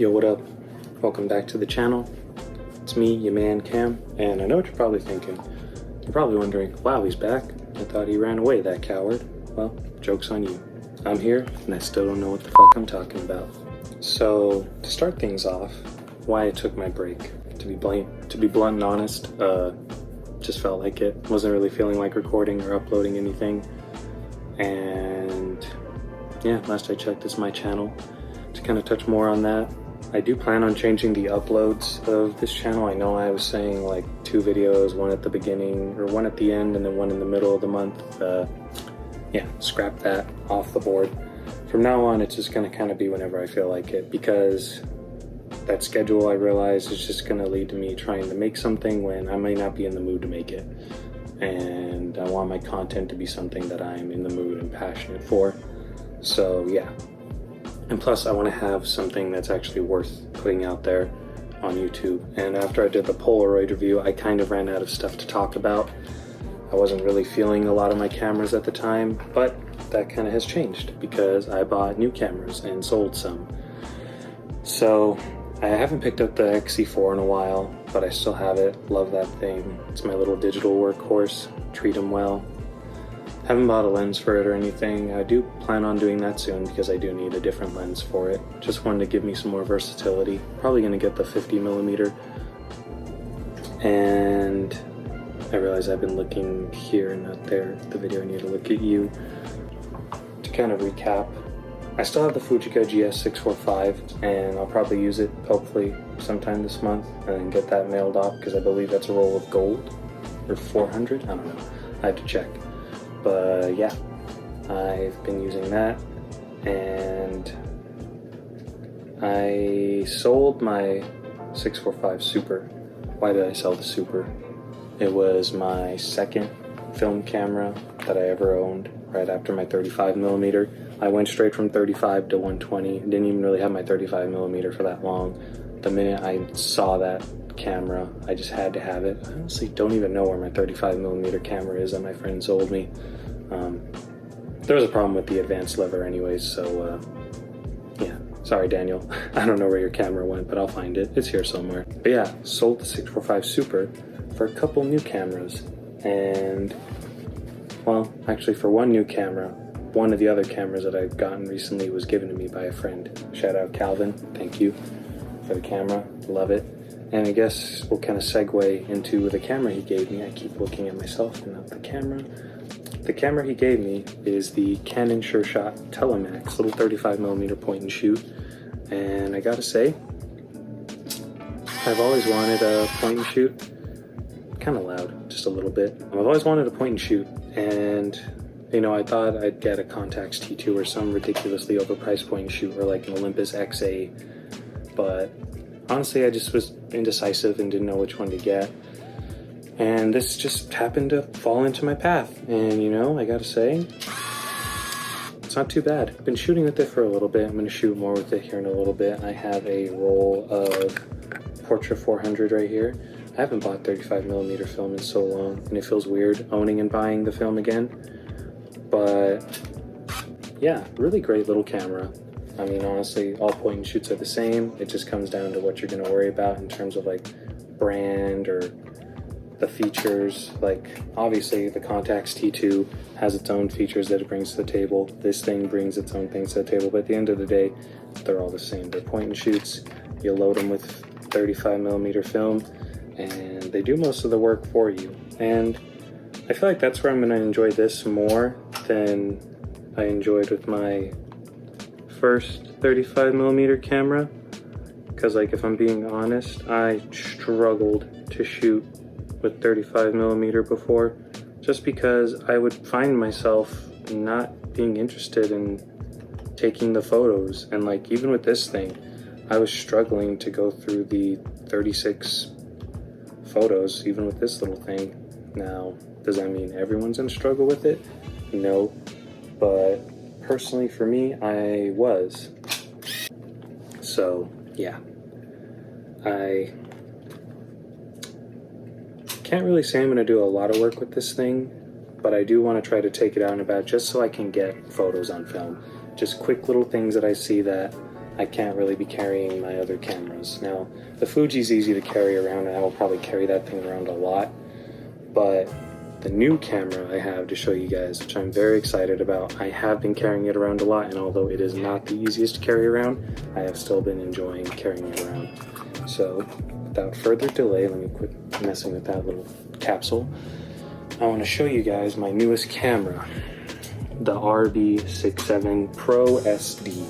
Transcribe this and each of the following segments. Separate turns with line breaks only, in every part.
Yo, what up? Welcome back to the channel. It's me, your man Cam, and I know what you're probably thinking. You're probably wondering, wow, he's back. I thought he ran away, that coward. Well, joke's on you. I'm here, and I still don't know what the fuck I'm talking about. So, to start things off, why I took my break. To be blunt and honest, just felt like it. Wasn't really feeling like recording or uploading anything. And yeah, last I checked, this is my channel. To kind of touch more on that, I do plan on changing the uploads of this channel. I know I was saying like 2 videos, one at the beginning or one at the end and then one in the middle of the month. Yeah, scrap that off the board. From now on, it's just gonna kind of be whenever I feel like it, because that schedule, I realize, is just gonna lead to me trying to make something when I may not be in the mood to make it. And I want my content to be something that I'm in the mood and passionate for. So yeah. And plus, I want to have something that's actually worth putting out there on YouTube. And after I did the Polaroid review, I kind of ran out of stuff to talk about. I wasn't really feeling a lot of my cameras at the time, but that kind of has changed because I bought new cameras and sold some. So I haven't picked up the XC4 in a while, but I still have it. Love that thing. It's my little digital workhorse. Treat them well. Haven't bought a lens for it or anything. I do plan on doing that soon because I do need a different lens for it. Just wanted to give me some more versatility. Probably going to get the 50mm. And I realize I've been looking here and not there. The video, I need to look at you. To kind of recap, I still have the Fujica GS645 and I'll probably use it hopefully sometime this month and then get that mailed off because I believe that's a roll of gold or 400. I don't know. I have to check. But yeah, I've been using that, and I sold my 645 Super. Why did I sell the Super? It was my second film camera that I ever owned, right after my 35mm. I went straight from 35 to 120. Didn't even really have my 35mm for that long. The minute I saw that camera, I just had to have it. I honestly don't even know where my 35mm camera is that my friend sold me. There was a problem with the advanced lever anyways, so yeah, sorry Daniel. I don't know where your camera went, but I'll find it. It's here somewhere. But yeah, sold the 645 Super for a couple new cameras, and well, actually for one new camera. One of the other cameras that I've gotten recently was given to me by a friend. Shout out Calvin, thank you for the camera, love it. And I guess we'll kind of segue into the camera he gave me. I keep looking at myself and not the camera. The camera he gave me is the Canon SureShot Telemax, little 35mm point and shoot. And I gotta say, I've always wanted a point and shoot. Kind of loud, just a little bit. I've always wanted a point and shoot, and you know, I thought I'd get a Contax T2 or some ridiculously overpriced point and shoot, or like an Olympus XA, but honestly, I just was indecisive and didn't know which one to get. And this just happened to fall into my path. And you know, I gotta say, it's not too bad. I've been shooting with it for a little bit. I'm gonna shoot more with it here in a little bit. I have a roll of Portra 400 right here. I haven't bought 35mm film in so long, and it feels weird owning and buying the film again. But yeah, really great little camera. I mean, honestly, all point and shoots are the same. It just comes down to what you're going to worry about in terms of like brand or the features. Like obviously the Contax T2 has its own features that it brings to the table. This thing brings its own things to the table, but at the end of the day, they're all the same. They're point and shoots. You load them with 35mm film and they do most of the work for you. And I feel like that's where I'm going to enjoy this more than I enjoyed with my first 35mm camera, because like if I'm being honest, I struggled to shoot with 35mm before, just because I would find myself not being interested in taking the photos. And like even with this thing, I was struggling to go through the 36 photos even with this little thing. Now, does that mean everyone's gonna struggle with it? No, but personally for me, I was. So yeah, I can't really say I'm going to do a lot of work with this thing, but I do want to try to take it out and about just so I can get photos on film. Just quick little things that I see that I can't really be carrying my other cameras. Now, the Fuji's easy to carry around, and I will probably carry that thing around a lot, but the new camera I have to show you guys, which I'm very excited about, I have been carrying it around a lot, and although it is not the easiest to carry around, I have still been enjoying carrying it around. So without further delay, let me quit messing with that little capsule. I want to show you guys my newest camera, the RB67 Pro SD.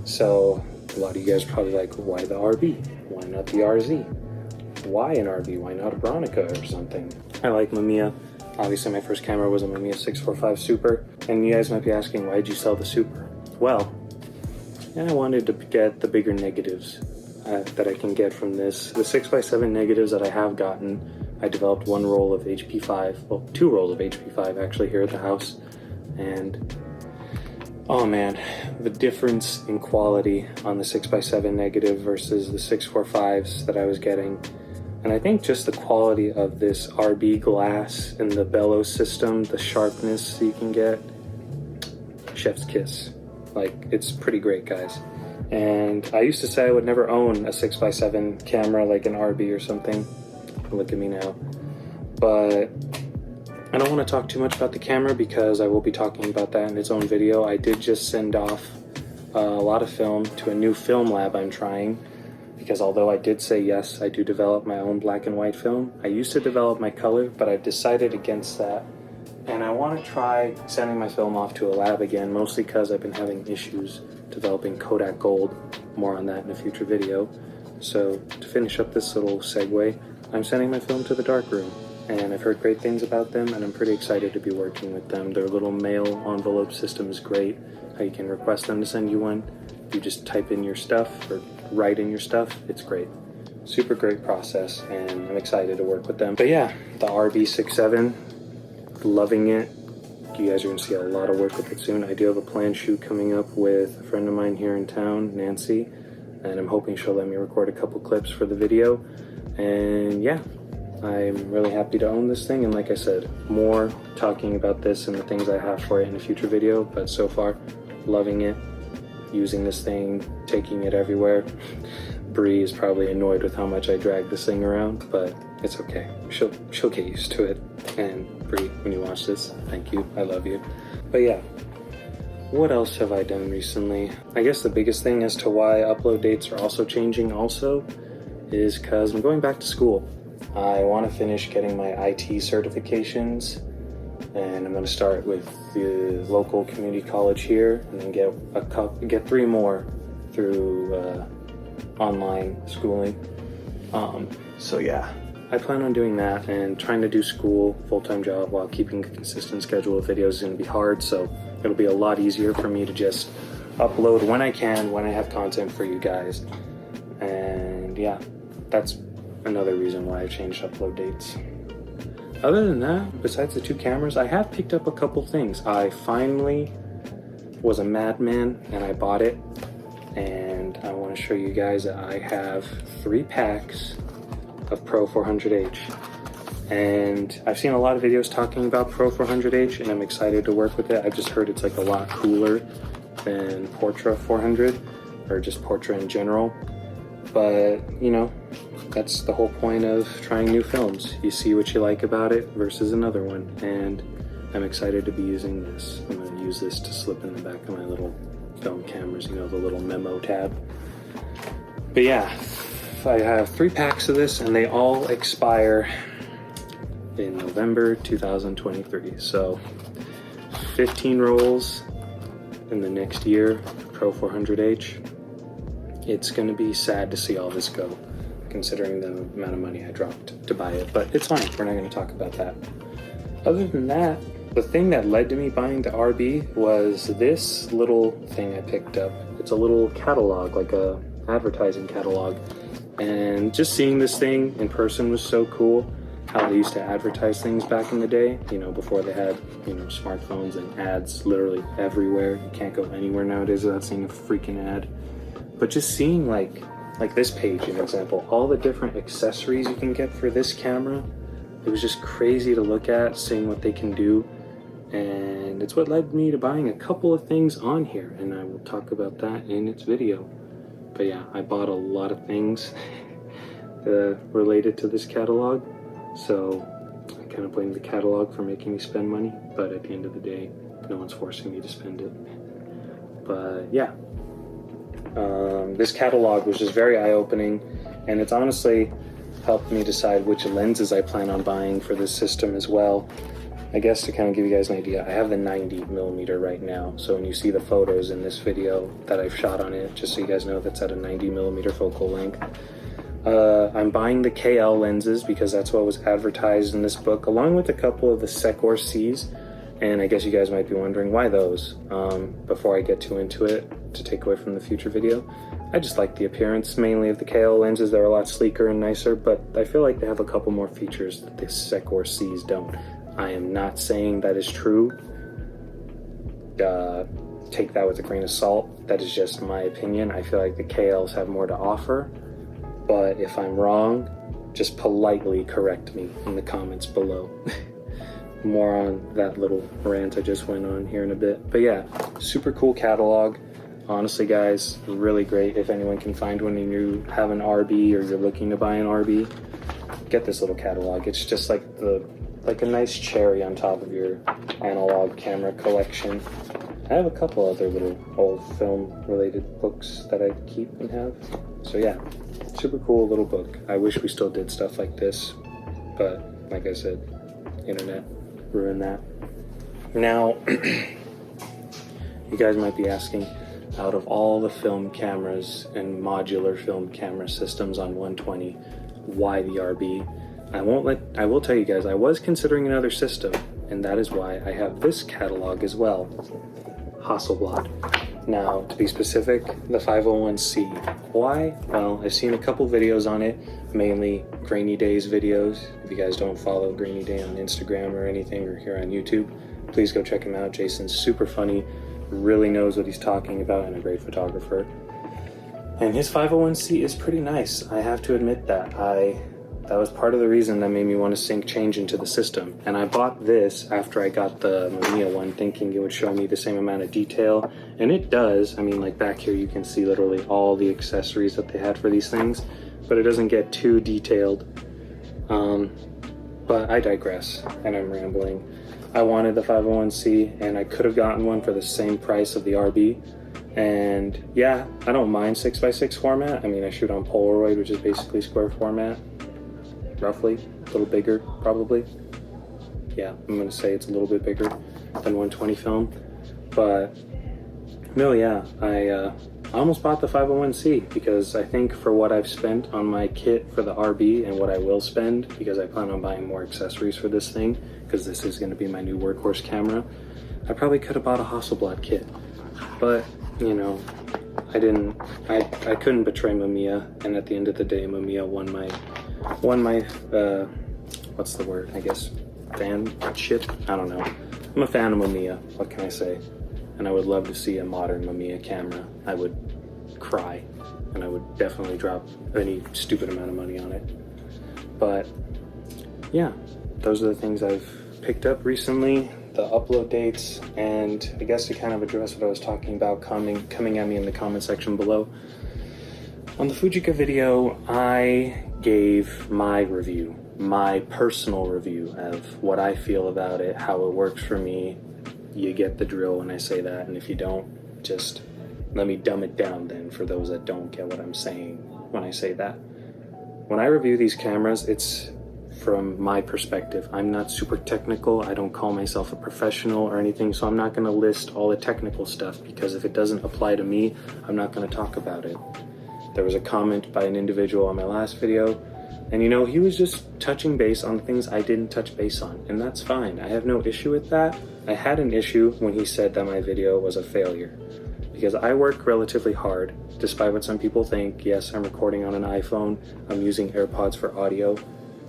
So a lot of you guys are probably like, why the RB? Why not the RZ? Why an RB? Why not a Bronica or something? I like Mamiya. Obviously my first camera was a Mamiya 645 Super, and you guys might be asking, why did you sell the Super? Well, I wanted to get the bigger negatives that I can get from this. The 6x7 negatives that I have gotten, I developed one roll of HP5, well, 2 rolls of HP5 actually here at the house, and oh man, the difference in quality on the 6x7 negative versus the 645s that I was getting. And I think just the quality of this RB glass and the bellows system, the sharpness you can get, chef's kiss. Like, it's pretty great, guys. And I used to say I would never own a 6x7 camera like an RB or something. Look at me now. But I don't want to talk too much about the camera because I will be talking about that in its own video. I did just send off a lot of film to a new film lab I'm trying, because although I did say yes, I do develop my own black and white film. I used to develop my color, but I've decided against that. And I want to try sending my film off to a lab again, mostly because I've been having issues developing Kodak Gold. More on that in a future video. So to finish up this little segue, I'm sending my film to the darkroom, and I've heard great things about them, and I'm pretty excited to be working with them. Their little mail envelope system is great. How you can request them to send you one. You just type in your stuff or write in your stuff. It's great. Super great process, and I'm excited to work with them. But yeah, the RB67, loving it. You guys are going to see a lot of work with it soon. I do have a planned shoot coming up with a friend of mine here in town, Nancy, and I'm hoping she'll let me record a couple clips for the video. And yeah, I'm really happy to own this thing, and like I said, more talking about this and the things I have for it in a future video, but so far, loving it, using this thing, taking it everywhere. Bree is probably annoyed with how much I drag this thing around, but it's okay. She'll get used to it. And Bree, when you watch this, thank you, I love you. But yeah, what else have I done recently? I guess the biggest thing as to why upload dates are also changing also is because I'm going back to school. I want to finish getting my IT certifications, and I'm going to start with the local community college here, and then get 3 more through online schooling. So yeah, I plan on doing that, and trying to do school, full-time job, while keeping a consistent schedule of videos is going to be hard, so it'll be a lot easier for me to just upload when I can, when I have content for you guys. And yeah, that's another reason why I changed upload dates. Other than that, besides the 2 cameras, I have picked up a couple things. I finally was a madman and I bought it, and I want to show you guys that I have 3 packs of Pro 400H. And I've seen a lot of videos talking about Pro 400H, and I'm excited to work with it. I've just heard it's like a lot cooler than Portra 400, or just Portra in general. But, you know, that's the whole point of trying new films. You see what you like about it versus another one, and I'm excited to be using this. I'm going to use this to slip in the back of my little film cameras, you know, the little memo tab. But yeah, I have 3 packs of this, and they all expire in November 2023. So 15 rolls in the next year, Pro 400H. It's going to be sad to see all this go, considering the amount of money I dropped to buy it, but it's fine. We're not going to talk about that. Other than that, the thing that led to me buying the RB was this little thing I picked up. It's a little catalog, like a advertising catalog, and just seeing this thing in person was so cool. How they used to advertise things back in the day, you know, before they had, you know, smartphones and ads literally everywhere. You can't go anywhere nowadays without seeing a freaking ad. But just seeing like this page, an example, all the different accessories you can get for this camera, it was just crazy to look at, seeing what they can do. and it's what led me to buying a couple of things on here, and I will talk about that in its video. But yeah, I bought a lot of things related to this catalog, so I kind of blame the catalog for making me spend money, but at the end of the day, no one's forcing me to spend it. But yeah, this catalog was just very eye-opening, and it's honestly helped me decide which lenses I plan on buying for this system as well. I guess to kind of give you guys an idea, I have the 90mm right now, so when you see the photos in this video that I've shot on it, just so you guys know, that's at a 90mm focal length. I'm buying the KL lenses because that's what was advertised in this book, along with a couple of the Secor Cs, and I guess you guys might be wondering why those. Before I get too into it, to take away from the future video, I just like the appearance mainly of the KL lenses. They're a lot sleeker and nicer, but I feel like they have a couple more features that the Secor Cs don't. I am not saying that is true. Take that with a grain of salt. That is just my opinion. I feel like the KLs have more to offer, but if I'm wrong, just politely correct me in the comments below. More on that little rant I just went on here in a bit. But yeah, super cool catalog. Honestly, guys, really great. If anyone can find one and you have an RB or you're looking to buy an RB, get this little catalog. It's just like a nice cherry on top of your analog camera collection. I have a couple other little old film related books that I keep and have. So yeah, super cool little book. I wish we still did stuff like this, but like I said, internet ruined that. Now, you guys might be asking, out of all the film cameras and modular film camera systems on 120, why the RB? I will tell you guys, I was considering another system, and that is why I have this catalog as well. Hasselblad. Now, to be specific, the 501C. Why? Well, I've seen a couple videos on it, mainly Grainy Days videos. If you guys don't follow Grainy Day on Instagram or anything, or here on YouTube, please go check him out. Jason's super funny, really knows what he's talking about, and a great photographer. And his 501C is pretty nice. I have to admit that. That was part of the reason that made me want to sink change into the system. And I bought this after I got the Mamiya one, thinking it would show me the same amount of detail. And it does. I mean, like back here you can see literally all the accessories that they had for these things, but it doesn't get too detailed. But I digress, and I'm rambling. I wanted the 501C, and I could have gotten one for the same price of the RB. And yeah, I don't mind 6x6 format. I mean, I shoot on Polaroid, which is basically square format. Roughly, a little bigger probably. Yeah, I'm gonna say it's a little bit bigger than 120 film. But no, yeah, I almost bought the 501C because I think for what I've spent on my kit for the RB and what I will spend, because I plan on buying more accessories for this thing, because this is gonna be my new workhorse camera, I probably could have bought a Hasselblad kit. But, you know, I couldn't betray Mamiya, and at the end of the day, Mamiya won my what's the word, I guess, fanship? I don't know. I'm a fan of Mamiya, what can I say? And I would love to see a modern Mamiya camera. I would cry, and I would definitely drop any stupid amount of money on it. But yeah, those are the things I've picked up recently, the upload dates, and I guess to kind of address what I was talking about coming at me in the comment section below. On the Fujica video, I gave my review, my personal review of what I feel about it, how it works for me. You get the drill when I say that, and if you don't, just let me dumb it down then for those that don't get what I'm saying when I say that. When I review these cameras, it's from my perspective. I'm not super technical. I don't call myself a professional or anything, so I'm not going to list all the technical stuff, because if it doesn't apply to me, I'm not going to talk about it. There was a comment by an individual on my last video, and you know, he was just touching base on things I didn't touch base on, and that's fine. I have no issue with that. I had an issue when he said that my video was a failure, because I work relatively hard, despite what some people think. Yes, I'm recording on an iPhone, I'm using AirPods for audio,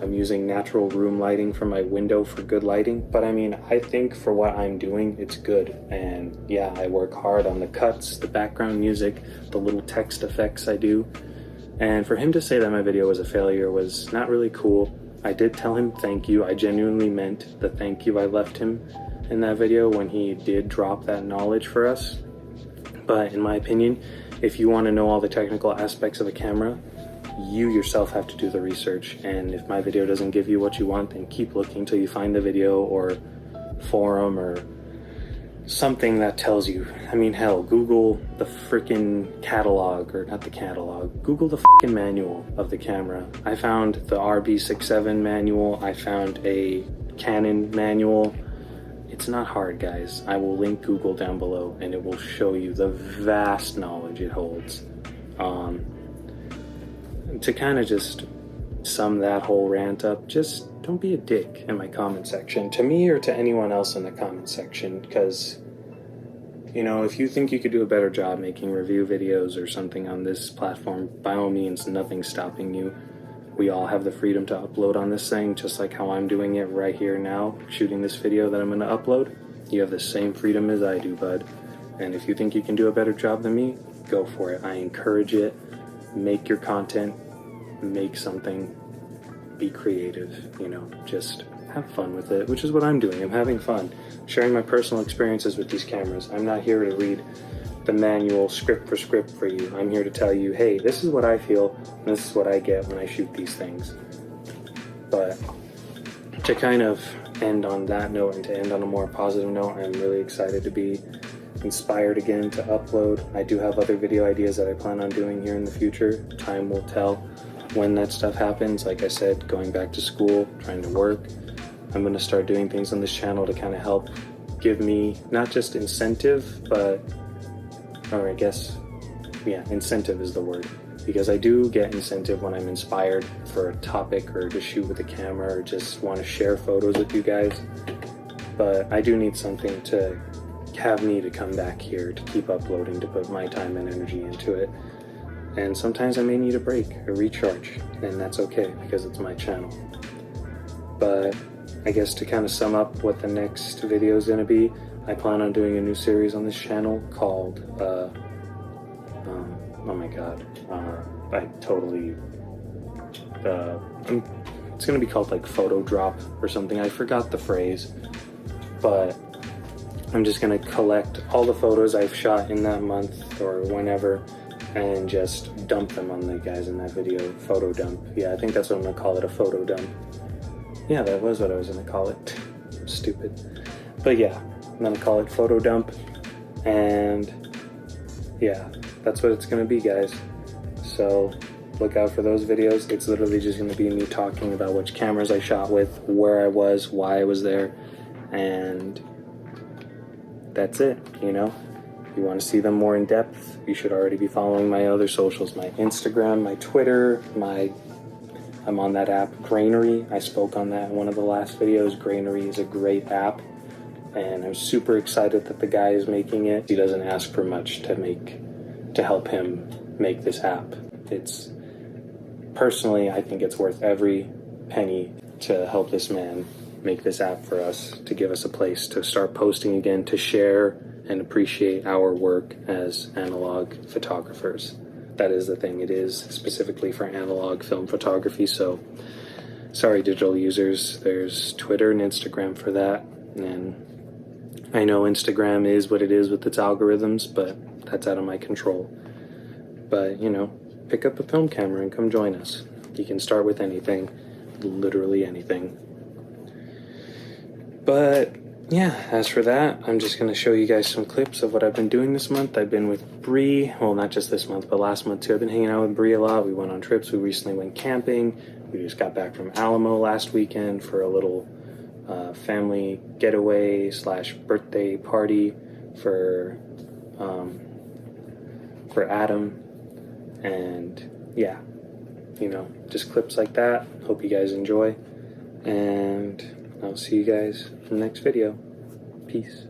I'm using natural room lighting from my window for good lighting, but I mean, I think for what I'm doing, it's good. And yeah, I work hard on the cuts, the background music, the little text effects I do. And for him to say that my video was a failure was not really cool. I did tell him thank you. I genuinely meant the thank you I left him. in that video when he did drop that knowledge for us. But in my opinion, if you want to know all the technical aspects of a camera, you yourself have to do the research. And if my video doesn't give you what you want, then keep looking till you find the video or forum or something that tells you. I mean, hell, Google the freaking catalog, or not the catalog, Google the freaking manual of the camera. I found the RB67 manual, I found a Canon manual. It's not hard, guys. I will link Google down below and it will show you the vast knowledge it holds. To kind of just sum that whole rant up, just don't be a dick in my comment section, to me or to anyone else in the comment section, because, you know, if you think you could do a better job making review videos or something on this platform, by all means, nothing's stopping you. We all have the freedom to upload on this thing, just like how I'm doing it right here now, shooting this video that I'm going to upload. You have the same freedom as I do, bud. And if you think you can do a better job than me, go for it. I encourage it. Make your content, make something, be creative, you know, just have fun with it, which is what I'm doing. I'm having fun, sharing my personal experiences with these cameras. I'm not here to read the manual script for you. I'm here to tell you, hey, this is what I feel, and this is what I get when I shoot these things. But to kind of end on that note and to end on a more positive note, I'm really excited to be inspired again to upload. I do have other video ideas that I plan on doing here in the future. Time will tell when that stuff happens. Like I said, going back to school, trying to work, I'm going to start doing things on this channel to kind of help give me not just incentive, but, or I guess, yeah, incentive is the word, because I do get incentive when I'm inspired for a topic or to shoot with a camera or just want to share photos with you guys. But I do need something to have me to come back here to keep uploading, to put my time and energy into it. And sometimes I may need a break, a recharge, and that's okay because it's my channel. But I guess to kind of sum up what the next video is going to be, I plan on doing a new series on this channel called, oh my god, I totally, it's going to be called like Photo Drop or something. I forgot the phrase, but I'm just going to collect all the photos I've shot in that month or whenever and just dump them on the guys in that video. Photo dump. Yeah, I think that's what I'm going to call it, a photo dump. Yeah, that was what I was going to call it. Stupid. But yeah, I'm going to call it photo dump. And yeah, that's what it's going to be, guys. So look out for those videos. It's literally just going to be me talking about which cameras I shot with, where I was, why I was there, and that's it, you know? If you want to see them more in depth, you should already be following my other socials, my Instagram, my Twitter, I'm on that app, Grainery. I spoke on that in one of the last videos. Grainery is a great app, and I'm super excited that the guy is making it. He doesn't ask for much to help him make this app. Personally, I think it's worth every penny to help this man make this app for us, to give us a place to start posting again, to share and appreciate our work as analog photographers. That is the thing. It is specifically for analog film photography, so sorry digital users. There's Twitter and Instagram for that, and I know Instagram is what it is with its algorithms, but that's out of my control. But, you know, pick up a film camera and come join us. You can start with anything, literally anything. But yeah, as for that, I'm just going to show you guys some clips of what I've been doing this month. I've been with Bree, well, not just this month, but last month too. I've been hanging out with Bree a lot. We went on trips. We recently went camping. We just got back from Alamo last weekend for a little family getaway / birthday party for Adam. And yeah, you know, just clips like that. Hope you guys enjoy. And I'll see you guys in the next video. Peace.